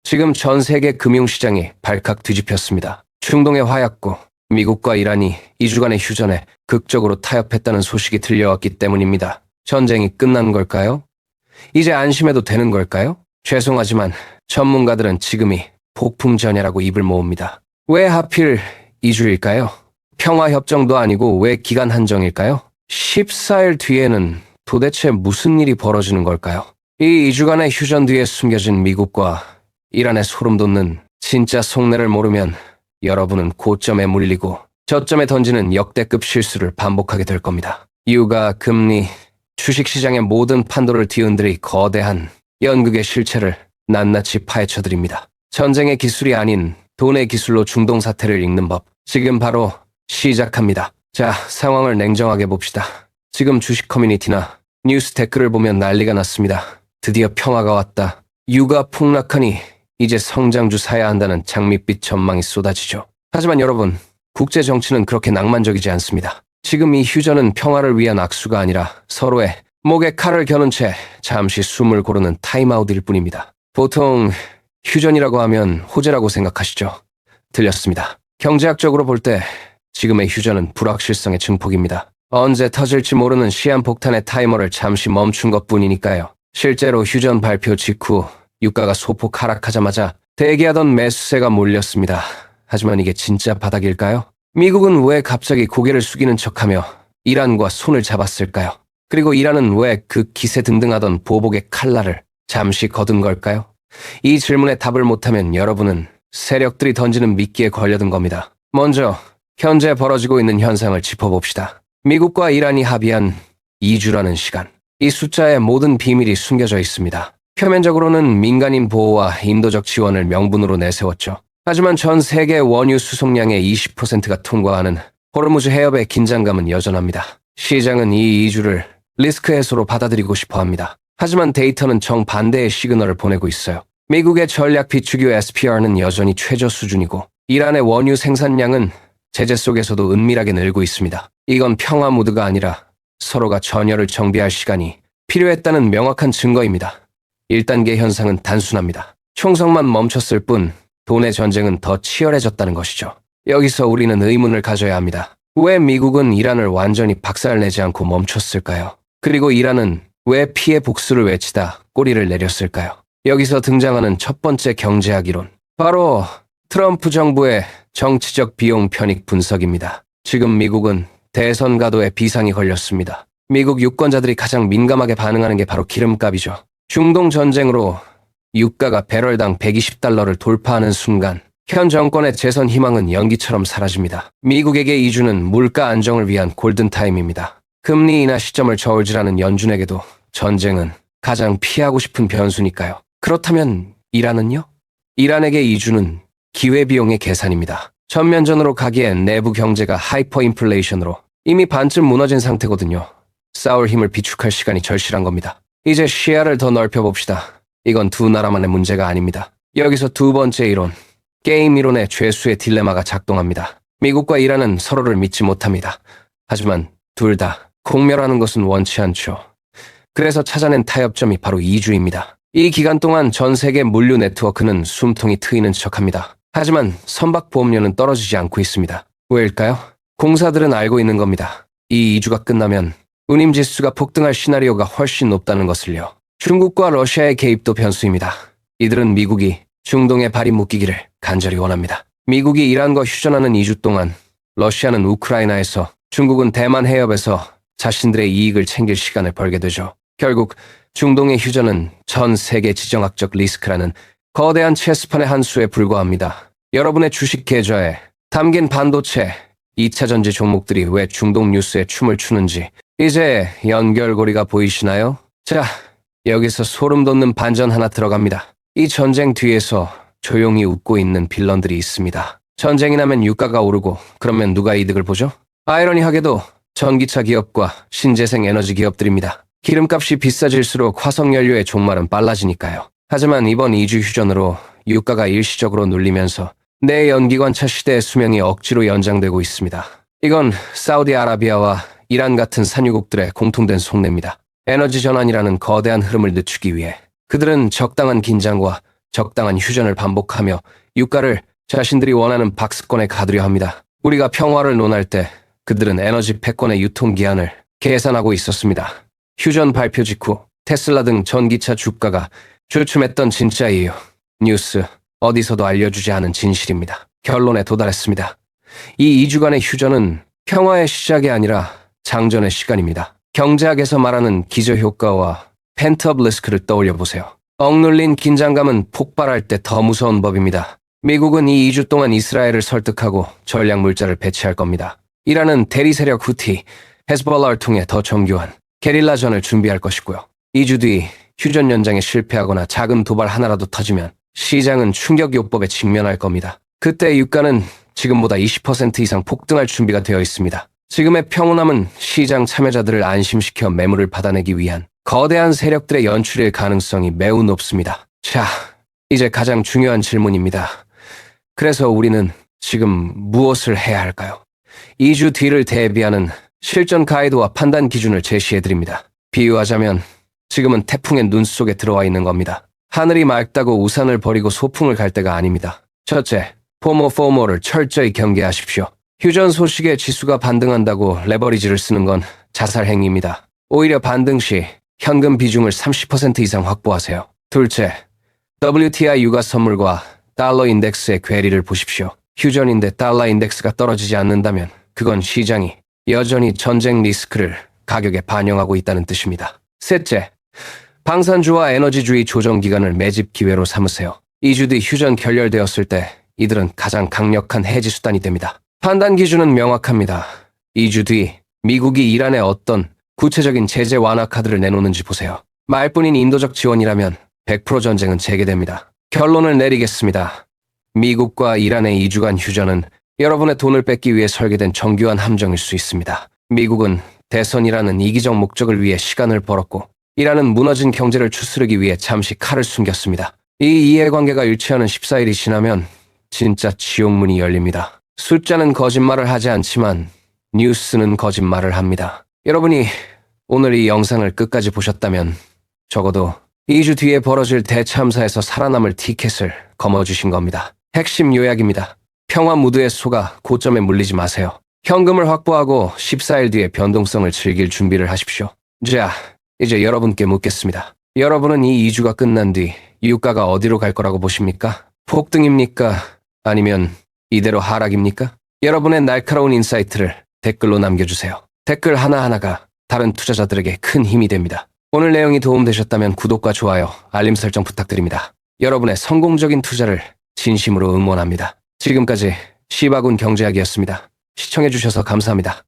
지금 전 세계 금융시장이 발칵 뒤집혔습니다. 중동의 화약고, 미국과 이란이 2주간의 휴전에 극적으로 타협했다는 소식이 들려왔기 때문입니다. 전쟁이 끝난 걸까요? 이제 안심해도 되는 걸까요? 죄송하지만 전문가들은 지금이 폭풍전야라고 입을 모읍니다. 왜 하필 2주일까요? 평화협정도 아니고 왜 기간 한정일까요? 14일 뒤에는 도대체 무슨 일이 벌어지는 걸까요? 이 2주간의 휴전 뒤에 숨겨진 미국과 이란의 소름 돋는 진짜 속내를 모르면 여러분은 고점에 물리고 저점에 던지는 역대급 실수를 반복하게 될 겁니다. 유가, 금리, 주식시장의 모든 판도를 뒤흔들이 거대한 연극의 실체를 낱낱이 파헤쳐드립니다. 전쟁의 기술이 아닌 돈의 기술로 중동 사태를 읽는 법, 지금 바로 시작합니다. 자, 상황을 냉정하게 봅시다. 지금 주식 커뮤니티나 뉴스 댓글을 보면 난리가 났습니다. 드디어 평화가 왔다. 유가 폭락하니 이제 성장주 사야 한다는 장밋빛 전망이 쏟아지죠. 하지만 여러분, 국제 정치는 그렇게 낭만적이지 않습니다. 지금 이 휴전은 평화를 위한 악수가 아니라 서로의 목에 칼을 겨눈 채 잠시 숨을 고르는 타임아웃일 뿐입니다. 보통 휴전이라고 하면 호재라고 생각하시죠? 틀렸습니다. 경제학적으로 볼 때 지금의 휴전은 불확실성의 증폭입니다. 언제 터질지 모르는 시한폭탄의 타이머를 잠시 멈춘 것뿐이니까요. 실제로 휴전 발표 직후 유가가 소폭 하락하자마자 대기하던 매수세가 몰렸습니다. 하지만 이게 진짜 바닥일까요? 미국은 왜 갑자기 고개를 숙이는 척하며 이란과 손을 잡았을까요? 그리고 이란은 왜 그 기세등등하던 보복의 칼날을 잠시 거둔 걸까요? 이 질문에 답을 못하면 여러분은 세력들이 던지는 미끼에 걸려든 겁니다. 먼저 현재 벌어지고 있는 현상을 짚어봅시다. 미국과 이란이 합의한 2주라는 시간. 이 숫자에 모든 비밀이 숨겨져 있습니다. 표면적으로는 민간인 보호와 인도적 지원을 명분으로 내세웠죠. 하지만 전 세계 원유 수송량의 20%가 통과하는 호르무즈 해협의 긴장감은 여전합니다. 시장은 이 2주를 리스크 해소로 받아들이고 싶어 합니다. 하지만 데이터는 정반대의 시그널을 보내고 있어요. 미국의 전략 비축유 SPR는 여전히 최저 수준이고 이란의 원유 생산량은 제재 속에서도 은밀하게 늘고 있습니다. 이건 평화 무드가 아니라 서로가 전열을 정비할 시간이 필요했다는 명확한 증거입니다. 1단계 현상은 단순합니다. 총성만 멈췄을 뿐 돈의 전쟁은 더 치열해졌다는 것이죠. 여기서 우리는 의문을 가져야 합니다. 왜 미국은 이란을 완전히 박살내지 않고 멈췄을까요? 그리고 이란은 왜 피해 복수를 외치다 꼬리를 내렸을까요? 여기서 등장하는 첫 번째 경제학 이론. 바로 트럼프 정부의 정치적 비용 편익 분석입니다. 지금 미국은 대선 가도에 비상이 걸렸습니다. 미국 유권자들이 가장 민감하게 반응하는 게 바로 기름값이죠. 중동 전쟁으로 유가가 배럴당 120달러를 돌파하는 순간 현 정권의 재선 희망은 연기처럼 사라집니다. 미국에게 2주는 물가 안정을 위한 골든타임입니다. 금리 인하 시점을 저울질하는 연준에게도 전쟁은 가장 피하고 싶은 변수니까요. 그렇다면 이란은요? 이란에게 2주는 기회비용의 계산입니다. 전면전으로 가기엔 내부 경제가 하이퍼 인플레이션으로 이미 반쯤 무너진 상태거든요. 싸울 힘을 비축할 시간이 절실한 겁니다. 이제 시야를 더 넓혀봅시다. 이건 두 나라만의 문제가 아닙니다. 여기서 두 번째 이론, 게임 이론의 죄수의 딜레마가 작동합니다. 미국과 이란은 서로를 믿지 못합니다. 하지만 둘 다 공멸하는 것은 원치 않죠. 그래서 찾아낸 타협점이 바로 2주입니다. 이 기간 동안 전 세계 물류 네트워크는 숨통이 트이는 척합니다. 하지만 선박보험료는 떨어지지 않고 있습니다. 왜일까요? 공사들은 알고 있는 겁니다. 이 2주가 끝나면 운임지수가 폭등할 시나리오가 훨씬 높다는 것을요. 중국과 러시아의 개입도 변수입니다. 이들은 미국이 중동에 발이 묶이기를 간절히 원합니다. 미국이 이란과 휴전하는 2주 동안 러시아는 우크라이나에서, 중국은 대만 해협에서 자신들의 이익을 챙길 시간을 벌게 되죠. 결국 중동의 휴전은 전 세계 지정학적 리스크라는 거대한 체스판의 한 수에 불과합니다. 여러분의 주식 계좌에 담긴 반도체, 2차 전지 종목들이 왜 중동 뉴스에 춤을 추는지 이제 연결고리가 보이시나요? 자, 여기서 소름 돋는 반전 하나 들어갑니다. 이 전쟁 뒤에서 조용히 웃고 있는 빌런들이 있습니다. 전쟁이 나면 유가가 오르고 그러면 누가 이득을 보죠? 아이러니하게도 전기차 기업과 신재생 에너지 기업들입니다. 기름값이 비싸질수록 화석연료의 종말은 빨라지니까요. 하지만 이번 2주 휴전으로 유가가 일시적으로 눌리면서 내연기관차 시대의 수명이 억지로 연장되고 있습니다. 이건 사우디아라비아와 이란 같은 산유국들의 공통된 속내입니다. 에너지 전환이라는 거대한 흐름을 늦추기 위해 그들은 적당한 긴장과 적당한 휴전을 반복하며 유가를 자신들이 원하는 박스권에 가두려 합니다. 우리가 평화를 논할 때 그들은 에너지 패권의 유통기한을 계산하고 있었습니다. 휴전 발표 직후 테슬라 등 전기차 주가가 주춤했던 진짜이에요. 뉴스 어디서도 알려주지 않은 진실입니다. 결론에 도달했습니다. 이 2주간의 휴전은 평화의 시작이 아니라 장전의 시간입니다. 경제학에서 말하는 기저효과와 펜트업 리스크를 떠올려 보세요. 억눌린 긴장감은 폭발할 때 더 무서운 법입니다. 미국은 이 2주 동안 이스라엘을 설득하고 전략 물자를 배치할 겁니다. 이라는 대리 세력 후티, 헤즈볼라를 통해 더 정교한 게릴라전을 준비할 것이고요. 2주 뒤 휴전 연장에 실패하거나 작은 도발 하나라도 터지면 시장은 충격요법에 직면할 겁니다. 그때 유가는 지금보다 20% 이상 폭등할 준비가 되어 있습니다. 지금의 평온함은 시장 참여자들을 안심시켜 매물을 받아내기 위한 거대한 세력들의 연출일 가능성이 매우 높습니다. 자, 이제 가장 중요한 질문입니다. 그래서 우리는 지금 무엇을 해야 할까요? 2주 뒤를 대비하는 실전 가이드와 판단 기준을 제시해드립니다. 비유하자면 지금은 태풍의 눈 속에 들어와 있는 겁니다. 하늘이 맑다고 우산을 버리고 소풍을 갈 때가 아닙니다. 첫째, 포모를 철저히 경계하십시오. 휴전 소식에 지수가 반등한다고 레버리지를 쓰는 건 자살 행위입니다. 오히려 반등 시 현금 비중을 30% 이상 확보하세요. 둘째, WTI 유가 선물과 달러 인덱스의 괴리를 보십시오. 휴전인데 달러 인덱스가 떨어지지 않는다면 그건 시장이 여전히 전쟁 리스크를 가격에 반영하고 있다는 뜻입니다. 셋째, 방산주와 에너지주의 조정 기간을 매집 기회로 삼으세요. 2주 뒤 휴전 결렬되었을 때 이들은 가장 강력한 해지 수단이 됩니다. 판단 기준은 명확합니다. 2주 뒤 미국이 이란에 어떤 구체적인 제재 완화 카드를 내놓는지 보세요. 말뿐인 인도적 지원이라면 100% 전쟁은 재개됩니다. 결론을 내리겠습니다. 미국과 이란의 2주간 휴전은 여러분의 돈을 뺏기 위해 설계된 정교한 함정일 수 있습니다. 미국은 대선이라는 이기적 목적을 위해 시간을 벌었고 이란은 무너진 경제를 추스르기 위해 잠시 칼을 숨겼습니다. 이 이해관계가 일치하는 14일이 지나면 진짜 지옥문이 열립니다. 숫자는 거짓말을 하지 않지만 뉴스는 거짓말을 합니다. 여러분이 오늘 이 영상을 끝까지 보셨다면 적어도 2주 뒤에 벌어질 대참사에서 살아남을 티켓을 거머쥐신 겁니다. 핵심 요약입니다. 평화 무드에 속아 고점에 물리지 마세요. 현금을 확보하고 14일 뒤에 변동성을 즐길 준비를 하십시오. 자, 이제 여러분께 묻겠습니다. 여러분은 이 2주가 끝난 뒤 유가가 어디로 갈 거라고 보십니까? 폭등입니까? 아니면 이대로 하락입니까? 여러분의 날카로운 인사이트를 댓글로 남겨주세요. 댓글 하나하나가 다른 투자자들에게 큰 힘이 됩니다. 오늘 내용이 도움되셨다면 구독과 좋아요, 알림 설정 부탁드립니다. 여러분의 성공적인 투자를 진심으로 응원합니다. 지금까지 시바군 경제학이었습니다. 시청해주셔서 감사합니다.